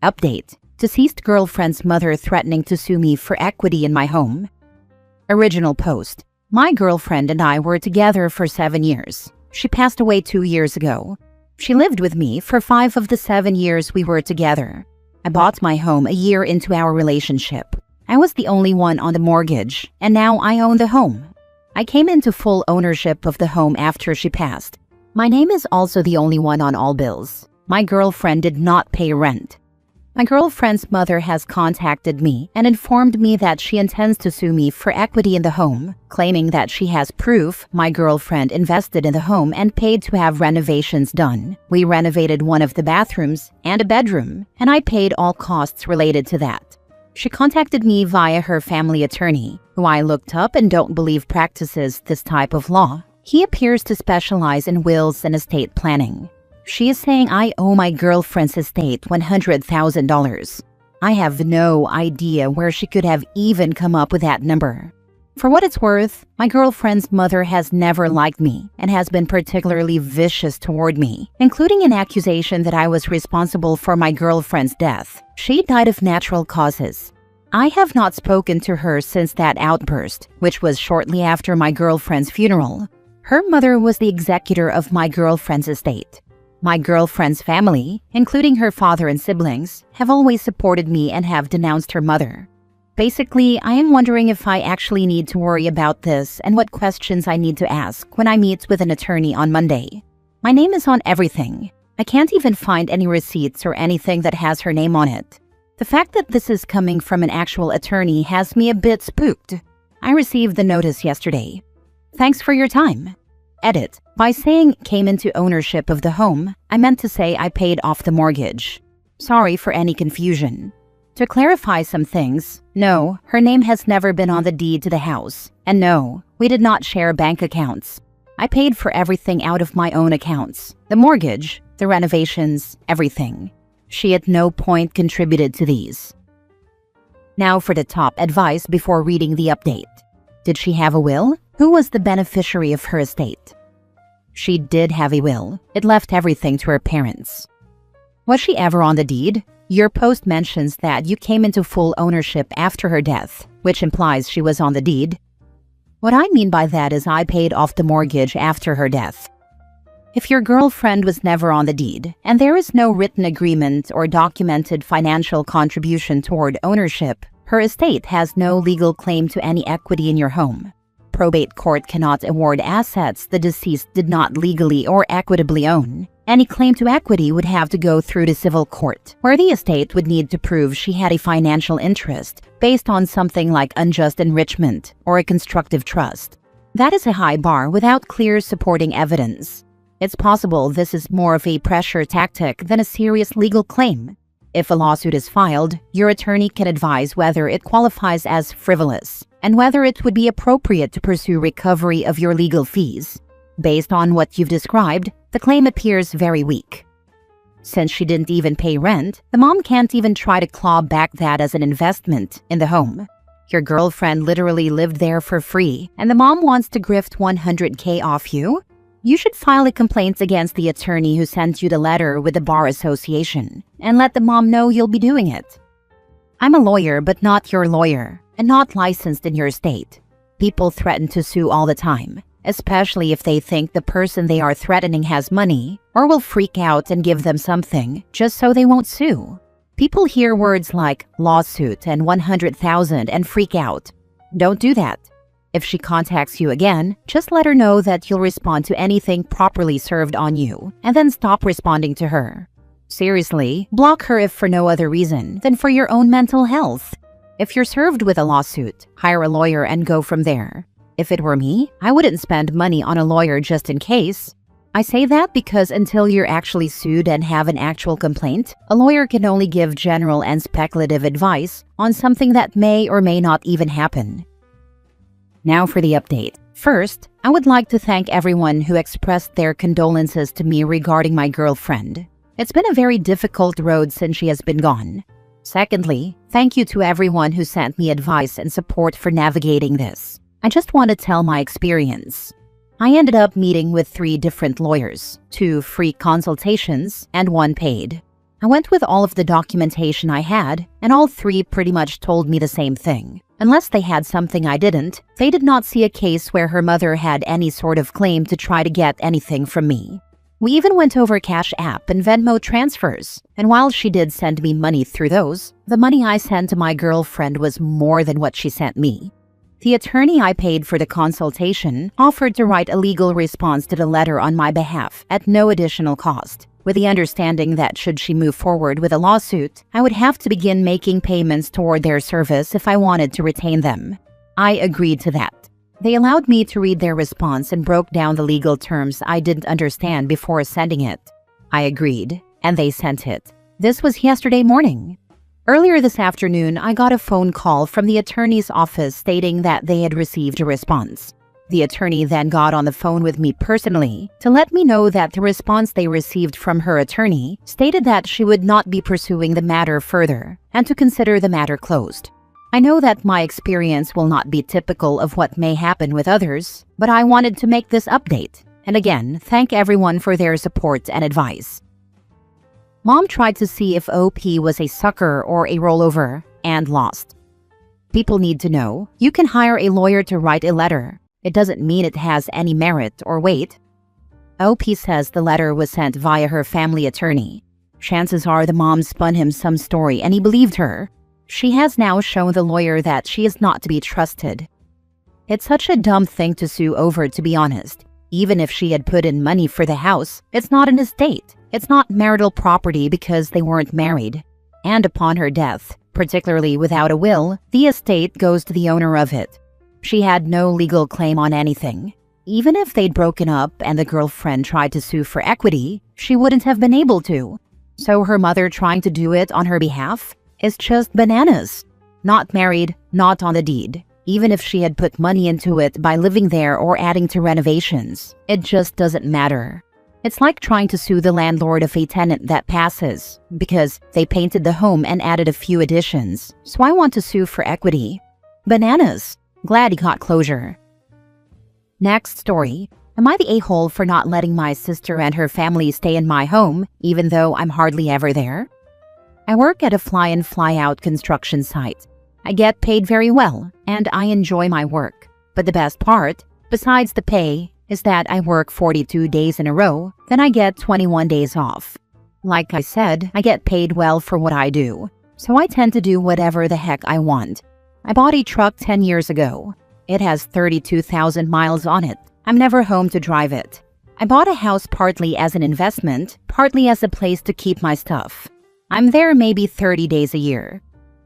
Update: deceased girlfriend's mother threatening to sue me for equity in my home. Original post: my girlfriend and I were together for 7 years. She passed away 2 years ago. She lived with me for 5 of the 7 years we were together. I bought my home a year into our relationship. I was the only one on the mortgage, and now I own the home. I came into full ownership of the home after she passed. My name is also the only one on all bills. My girlfriend did not pay rent. My girlfriend's mother has contacted me and informed me that she intends to sue me for equity in the home, claiming that she has proof my girlfriend invested in the home and paid to have renovations done. We renovated one of the bathrooms and a bedroom, and I paid all costs related to that. She contacted me via her family attorney, who I looked up and don't believe practices this type of law. He appears to specialize in wills and estate planning. She is saying I owe my girlfriend's estate $100,000. I have no idea where she could have even come up with that number. For what it's worth, my girlfriend's mother has never liked me and has been particularly vicious toward me, including an accusation that I was responsible for my girlfriend's death. She died of natural causes. I have not spoken to her since that outburst, which was shortly after my girlfriend's funeral. Her mother was the executor of my girlfriend's estate. My girlfriend's family, including her father and siblings, have always supported me and have denounced her mother. Basically, I am wondering if I actually need to worry about this and what questions I need to ask when I meet with an attorney on Monday. My name is on everything. I can't even find any receipts or anything that has her name on it. The fact that this is coming from an actual attorney has me a bit spooked. I received the notice yesterday. Thanks for your time. Edit: by saying came into ownership of the home, I meant to say I paid off the mortgage. Sorry for any confusion. To clarify some things, no, her name has never been on the deed to the house. And no, we did not share bank accounts. I paid for everything out of my own accounts. The mortgage, the renovations, everything. She at no point contributed to these. Now for the top advice before reading the update. Did she have a will? Who was the beneficiary of her estate? She did have a will. It left everything to her parents. Was she ever on the deed? Your post mentions that you came into full ownership after her death, which implies she was on the deed. What I mean by that is I paid off the mortgage after her death. If your girlfriend was never on the deed, and there is no written agreement or documented financial contribution toward ownership, her estate has no legal claim to any equity in your home. Probate court cannot award assets the deceased did not legally or equitably own. Any claim to equity would have to go through the civil court, where the estate would need to prove she had a financial interest based on something like unjust enrichment or a constructive trust. That is a high bar without clear supporting evidence. It's possible this is more of a pressure tactic than a serious legal claim. If a lawsuit is filed, your attorney can advise whether it qualifies as frivolous and whether it would be appropriate to pursue recovery of your legal fees. Based on what you've described, the claim appears very weak. Since she didn't even pay rent, the mom can't even try to claw back that as an investment in the home. Your girlfriend literally lived there for free, and the mom wants to grift $100K off you? You should file a complaint against the attorney who sent you the letter with the Bar Association and let the mom know you'll be doing it. I'm a lawyer, but not your lawyer, and not licensed in your state. People threaten to sue all the time, especially if they think the person they are threatening has money or will freak out and give them something just so they won't sue. People hear words like lawsuit and 100,000 and freak out. Don't do that. If she contacts you again, just let her know that you'll respond to anything properly served on you, and then stop responding to her. Seriously, block her if for no other reason than for your own mental health. If you're served with a lawsuit, hire a lawyer and go from there. If it were me, I wouldn't spend money on a lawyer just in case. I say that because until you're actually sued and have an actual complaint, a lawyer can only give general and speculative advice on something that may or may not even happen. Now for the update. First, I would like to thank everyone who expressed their condolences to me regarding my girlfriend. It's been a very difficult road since she has been gone. Secondly, thank you to everyone who sent me advice and support for navigating this. I just want to tell my experience. I ended up meeting with 3 different lawyers, 2 free consultations and 1 paid. I went with all of the documentation I had, and all three pretty much told me the same thing. Unless they had something I didn't, they did not see a case where her mother had any sort of claim to try to get anything from me. We even went over Cash App and Venmo transfers, and while she did send me money through those, the money I sent to my girlfriend was more than what she sent me. The attorney I paid for the consultation offered to write a legal response to the letter on my behalf at no additional cost, with the understanding that should she move forward with a lawsuit, I would have to begin making payments toward their service if I wanted to retain them. I agreed to that. They allowed me to read their response and broke down the legal terms I didn't understand before sending it. I agreed, and they sent it. This was yesterday morning. Earlier this afternoon, I got a phone call from the attorney's office stating that they had received a response. The attorney then got on the phone with me personally to let me know that the response they received from her attorney stated that she would not be pursuing the matter further and to consider the matter closed. I know that my experience will not be typical of what may happen with others, but I wanted to make this update, and again, thank everyone for their support and advice. Mom tried to see if OP was a sucker or a rollover, and lost. People need to know, you can hire a lawyer to write a letter. It doesn't mean it has any merit or weight. OP says the letter was sent via her family attorney. Chances are the mom spun him some story and he believed her. She has now shown the lawyer that she is not to be trusted. It's such a dumb thing to sue over, to be honest. Even if she had put in money for the house, it's not an estate. It's not marital property because they weren't married. And upon her death, particularly without a will, the estate goes to the owner of it. She had no legal claim on anything. Even if they'd broken up and the girlfriend tried to sue for equity, she wouldn't have been able to. So her mother trying to do it on her behalf is just bananas. Not married, not on the deed. Even if she had put money into it by living there or adding to renovations, it just doesn't matter. It's like trying to sue the landlord of a tenant that passes, because they painted the home and added a few additions, so I want to sue for equity. Bananas. Glad he got closure. Next story. Am I the a-hole for not letting my sister and her family stay in my home, even though I'm hardly ever there? I work at a fly-in fly-out construction site. I get paid very well, and I enjoy my work. But the best part, besides the pay, is that I work 42 days in a row, then I get 21 days off. Like I said, I get paid well for what I do, so I tend to do whatever the heck I want. I bought a truck 10 years ago. It has 32,000 miles on it. I'm never home to drive it. I bought a house partly as an investment, partly as a place to keep my stuff. I'm there maybe 30 days a year.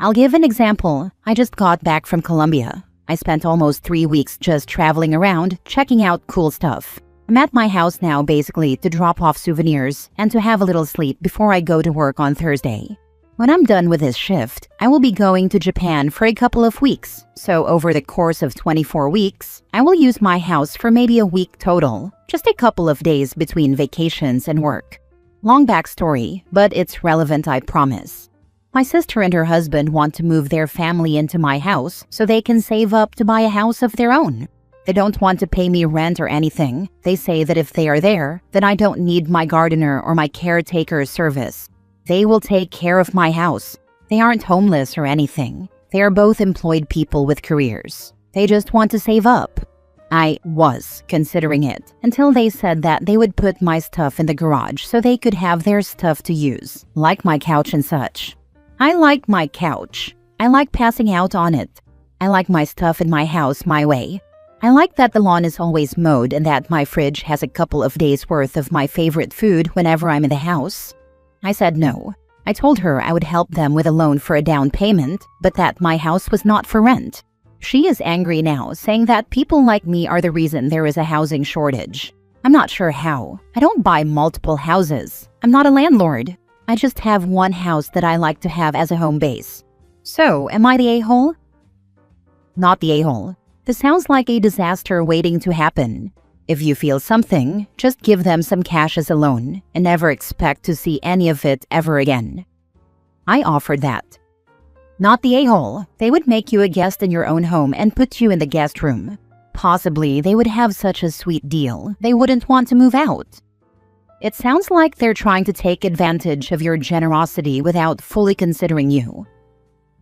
I'll give an example. I just got back from Colombia. I spent almost 3 weeks just traveling around, checking out cool stuff. I'm at my house now basically to drop off souvenirs and to have a little sleep before I go to work on Thursday. When I'm done with this shift, I will be going to Japan for a couple of weeks. So over the course of 24 weeks, I will use my house for maybe a week total, just a couple of days between vacations and work. Long backstory, but it's relevant, I promise. My sister and her husband want to move their family into my house so they can save up to buy a house of their own. They don't want to pay me rent or anything. They say that if they are there, then I don't need my gardener or my caretaker service. They will take care of my house. They aren't homeless or anything. They are both employed people with careers. They just want to save up. I was considering it until they said that they would put my stuff in the garage so they could have their stuff to use, like my couch and such. I like my couch. I like passing out on it. I like my stuff in my house my way. I like that the lawn is always mowed and that my fridge has a couple of days worth of my favorite food whenever I'm in the house. I said no. I told her I would help them with a loan for a down payment, but that my house was not for rent. She is angry now, saying that people like me are the reason there is a housing shortage. I'm not sure how. I don't buy multiple houses. I'm not a landlord. I just have one house that I like to have as a home base. So, am I the a-hole? Not the a-hole. This sounds like a disaster waiting to happen. If you feel something, just give them some cash as a loan and never expect to see any of it ever again. I offered that. Not the a-hole. They would make you a guest in your own home and put you in the guest room. Possibly they would have such a sweet deal, they wouldn't want to move out. It sounds like they're trying to take advantage of your generosity without fully considering you.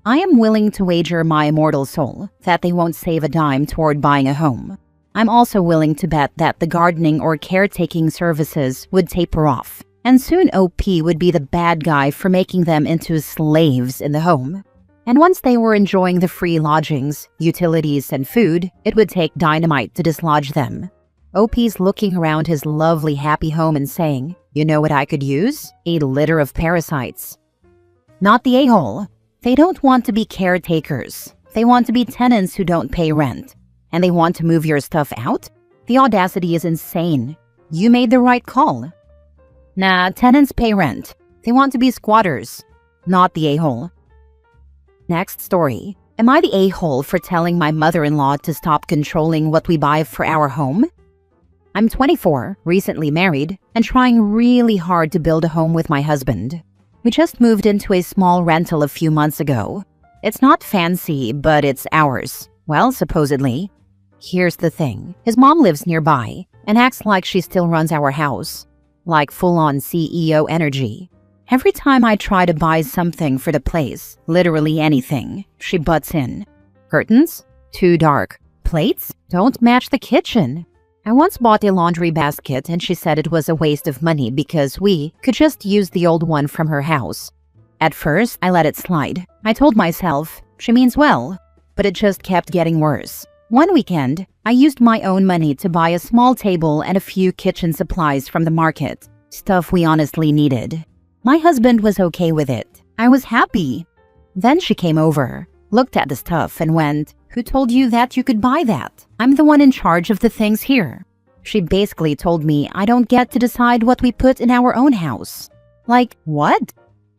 I am willing to wager my immortal soul that they won't save a dime toward buying a home. I'm also willing to bet that the gardening or caretaking services would taper off, and soon OP would be the bad guy for making them into slaves in the home. And once they were enjoying the free lodgings, utilities, and food, it would take dynamite to dislodge them. OP's looking around his lovely happy home and saying, "You know what I could use? A litter of parasites." Not the a-hole. They don't want to be caretakers. They want to be tenants who don't pay rent. And they want to move your stuff out? The audacity is insane. You made the right call. Nah, tenants pay rent. They want to be squatters. Not the a-hole. Next story. Am I the a-hole for telling my mother-in-law to stop controlling what we buy for our home? I'm 24, recently married, and trying really hard to build a home with my husband. We just moved into a small rental a few months ago. It's not fancy, but it's ours. Well, supposedly. Here's the thing. His mom lives nearby and acts like she still runs our house. Like full-on CEO energy. Every time I try to buy something for the place, literally anything, she butts in. Curtains? Too dark. Plates? Don't match the kitchen. I once bought a laundry basket and she said it was a waste of money because we could just use the old one from her house. At first, I let it slide. I told myself, she means well, but it just kept getting worse. One weekend, I used my own money to buy a small table and a few kitchen supplies from the market. Stuff we honestly needed. My husband was okay with it. I was happy. Then she came over, looked at the stuff and went, "Who told you that you could buy that? I'm the one in charge of the things here." She basically told me I don't get to decide what we put in our own house. Like, what?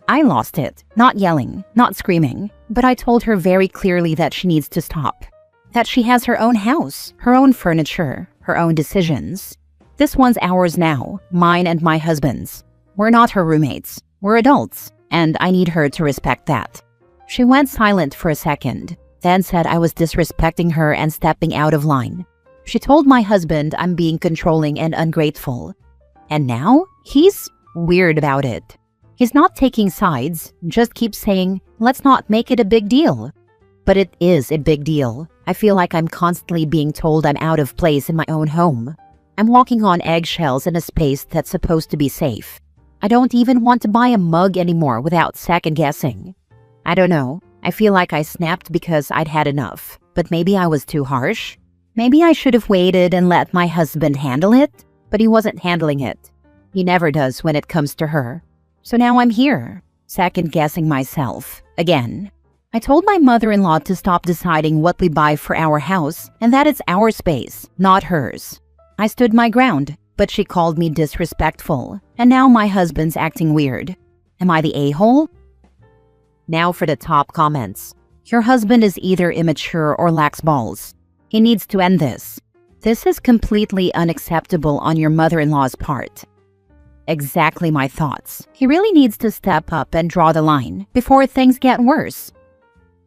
I lost it. Not yelling, not screaming, but I told her very clearly that she needs to stop. That she has her own house, her own furniture, her own decisions. This one's ours now, mine and my husband's. We're not her roommates. We're adults, and I need her to respect that. She went silent for a second, then said I was disrespecting her and stepping out of line. She told my husband I'm being controlling and ungrateful. And now, he's weird about it. He's not taking sides, just keeps saying, "Let's not make it a big deal." But it is a big deal. I feel like I'm constantly being told I'm out of place in my own home. I'm walking on eggshells in a space that's supposed to be safe. I don't even want to buy a mug anymore without second-guessing. I don't know. I feel like I snapped because I'd had enough. But maybe I was too harsh. Maybe I should have waited and let my husband handle it. But he wasn't handling it. He never does when it comes to her. So now I'm here, second-guessing myself, again. I told my mother-in-law to stop deciding what we buy for our house and that it's our space, not hers. I stood my ground, but she called me disrespectful, and now my husband's acting weird. Am I the a-hole? Now for the top comments. Your husband is either immature or lacks balls. He needs to end this. This is completely unacceptable on your mother-in-law's part. Exactly my thoughts. He really needs to step up and draw the line before things get worse.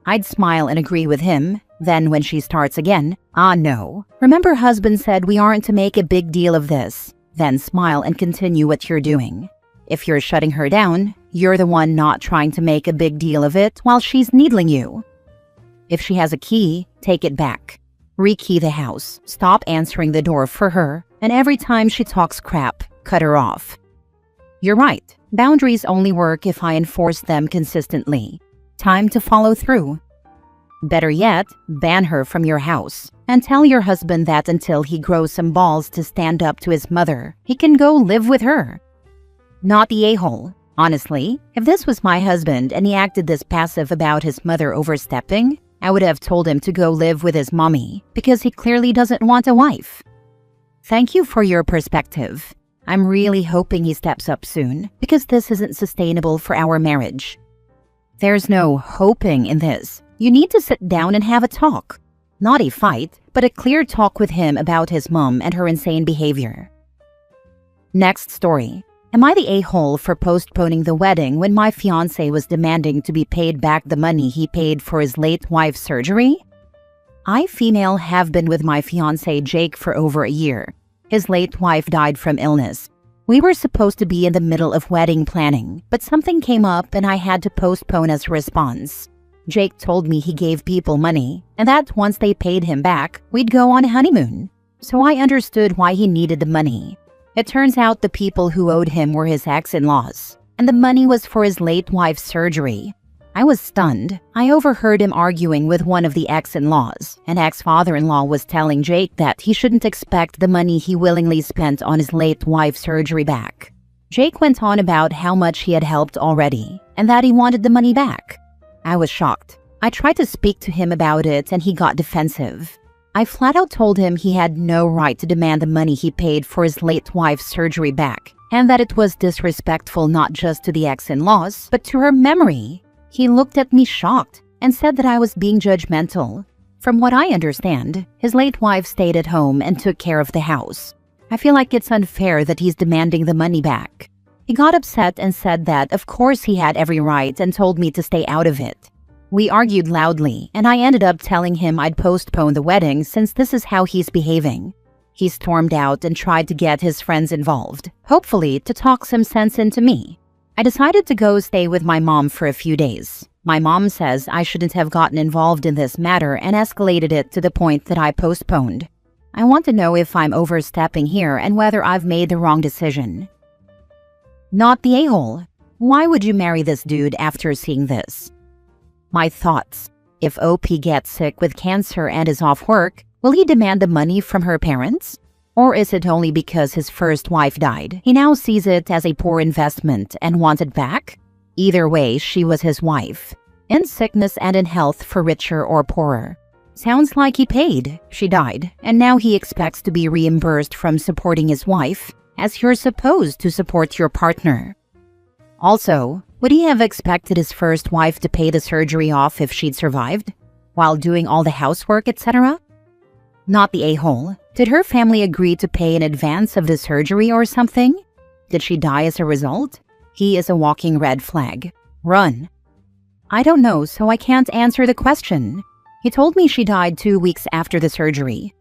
I'd smile and agree with him. Then when she starts again, "Ah, no. Remember husband said we aren't to make a big deal of this." Then smile and continue what you're doing. If you're shutting her down, you're the one not trying to make a big deal of it while she's needling you. If she has a key, take it back. Rekey the house. Stop answering the door for her. And every time she talks crap, cut her off. You're right. Boundaries only work if I enforce them consistently. Time to follow through. Better yet, ban her from your house and tell your husband that until he grows some balls to stand up to his mother, he can go live with her. Not the a-hole. Honestly, if this was my husband and he acted this passive about his mother overstepping, I would have told him to go live with his mommy because he clearly doesn't want a wife. Thank you for your perspective. I'm really hoping he steps up soon because this isn't sustainable for our marriage. There's no hoping in this. You need to sit down and have a talk. Not a fight, but a clear talk with him about his mom and her insane behavior. Next story. Am I the a-hole for postponing the wedding when my fiancé was demanding to be paid back the money he paid for his late wife's surgery? I, female, have been with my fiancé Jake for over a year. His late wife died from illness. We were supposed to be in the middle of wedding planning, but something came up and I had to postpone as a response. Jake told me he gave people money, and that once they paid him back, we'd go on a honeymoon. So I understood why he needed the money. It turns out the people who owed him were his ex-in-laws, and the money was for his late wife's surgery. I was stunned. I overheard him arguing with one of the ex-in-laws, and ex-father-in-law was telling Jake that he shouldn't expect the money he willingly spent on his late wife's surgery back. Jake went on about how much he had helped already, and that he wanted the money back. I was shocked. I tried to speak to him about it, and he got defensive. I flat out told him he had no right to demand the money he paid for his late wife's surgery back, and that it was disrespectful not just to the ex-in-laws, but to her memory. He looked at me shocked and said that I was being judgmental. From what I understand, his late wife stayed at home and took care of the house. I feel like it's unfair that he's demanding the money back. He got upset and said that of course he had every right and told me to stay out of it. We argued loudly, and I ended up telling him I'd postpone the wedding since this is how he's behaving. He stormed out and tried to get his friends involved, hopefully to talk some sense into me. I decided to go stay with my mom for a few days. My mom says I shouldn't have gotten involved in this matter and escalated it to the point that I postponed. I want to know if I'm overstepping here and whether I've made the wrong decision. Not the a-hole. Why would you marry this dude after seeing this? My thoughts. If OP gets sick with cancer and is off work, will he demand the money from her parents? Or is it only because his first wife died? He now sees it as a poor investment and wants it back? Either way, she was his wife. In sickness and in health, for richer or poorer. Sounds like he paid. She died, and now he expects to be reimbursed from supporting his wife, as you're supposed to support your partner. Also, would he have expected his first wife to pay the surgery off if she'd survived, while doing all the housework, etc.? Not the a-hole. Did her family agree to pay in advance of the surgery or something? Did she die as a result? He is a walking red flag. Run. I don't know, so I can't answer the question. He told me she died 2 weeks after the surgery.